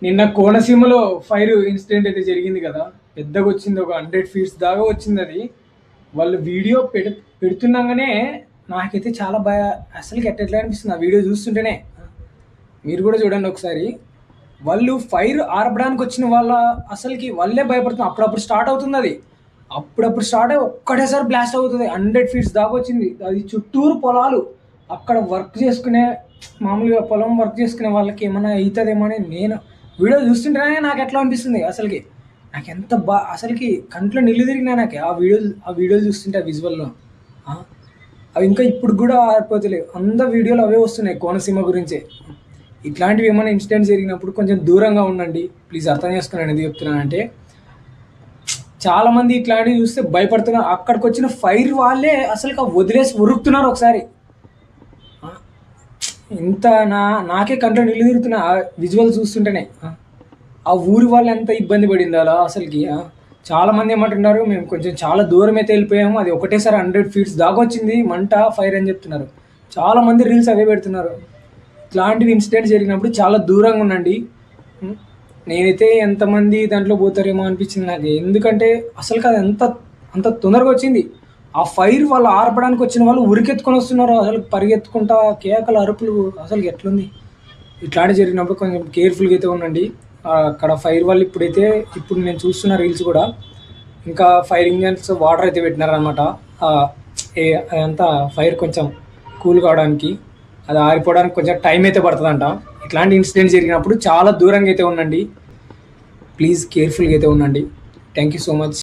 నిన్న కోనసీమలో fire incident అయితే జరిగింది కదా. పెద్దగా వచ్చింది, ఒక 100 feet దాకా వచ్చింది అది. వాళ్ళు వీడియో పెడుతున్నాగానే నాకైతే చాలా భయ, అసలుకి ఎట్లా అనిపిస్తుంది ఆ వీడియో చూస్తుంటేనే. మీరు కూడా చూడండి ఒకసారి. వాళ్ళు ఫైర్ ఆర్పడానికి వచ్చిన వాళ్ళ అసలుకి వాళ్ళే భయపడుతున్నారు. అప్పుడప్పుడు స్టార్ట్ అవుతుంది అది, అప్పుడప్పుడు స్టార్ట్ అయ్యి ఒక్కటేసారి బ్లాస్ట్ అవుతుంది. 100 feet దాకా వచ్చింది అది. చుట్టూరు పొలాలు, అక్కడ వర్క్ చేసుకునే, మామూలుగా పొలం వర్క్ చేసుకునే వాళ్ళకి ఏమైనా అవుతుందేమో అని నేను వీడియో చూస్తుంటేనే నాకు ఎట్లా అనిపిస్తుంది అసలుకి. నాకు ఎంత అసలుకి కంట్లో నీళ్ళు తిరిగినా నాకు ఆ వీడియోలు చూస్తుంటే, ఆ విజువల్లో. అవి ఇంకా ఇప్పుడు కూడా ఆరిపోతలేవు. అందరు వీడియోలు అవే వస్తున్నాయి కోనసీమ గురించే. ఇట్లాంటివి ఏమైనా ఇన్సిడెంట్స్ జరిగినప్పుడు కొంచెం దూరంగా ఉండండి ప్లీజ్. అర్థం చేసుకున్నాను ఎందుకు చెప్తున్నానంటే, చాలామంది ఇట్లాంటివి చూస్తే భయపడుతున్నారు. అక్కడికి వచ్చిన ఫైర్ వాళ్ళే అసలు వదిలేసి ఉరుకుతున్నారు ఒకసారి. ఇంత నాకే కంట్లో నీళ్ళు తిరుగుతున్నా విజువల్ చూస్తుంటేనే. ఆ ఊరి వాళ్ళు ఎంత ఇబ్బంది పడింది అలా అసలుకి. చాలామంది ఏమంటున్నారు, మేము కొంచెం చాలా దూరం అయితే వెళ్ళిపోయాము, అది ఒకటేసారి 100 feet దాకా వచ్చింది మంట, ఫైర్ అని చెప్తున్నారు. చాలామంది రీల్స్ అవే పెడుతున్నారు. ఇట్లాంటివి ఇన్సిడెంట్స్ జరిగినప్పుడు చాలా దూరంగా ఉండండి. నేనైతే ఎంతమంది దాంట్లో పోతారేమో అనిపించింది నాకు. ఎందుకంటే అసలు అది అంత తొందరగా వచ్చింది. ఆ ఫైర్ వాళ్ళు ఆర్పడానికి వచ్చిన వాళ్ళు ఉరికెత్తుకొని వస్తున్నారు, అసలు పరిగెత్తుకుంటా, కేకలు, అరుపులు. అసలు ఎట్లుంది. ఇట్లాంటి జరిగినప్పుడు కొంచెం కేర్ఫుల్గా అయితే ఉండండి. అక్కడ ఫైర్ వాళ్ళు ఇప్పుడు నేను చూస్తున్న రీల్స్ కూడా ఇంకా ఫైర్ ఇంజన్స్ వాటర్ అయితే పెట్టినారనమాట. అదంతా ఫైర్ కొంచెం కూల్ కావడానికి, అది ఆరిపోవడానికి కొంచెం టైం అయితే పడుతుందంట. ఇట్లాంటి ఇన్సిడెంట్ జరిగినప్పుడు చాలా దూరంగా అయితే ఉండండి ప్లీజ్, కేర్ఫుల్గా అయితే ఉండండి. Thank you so much.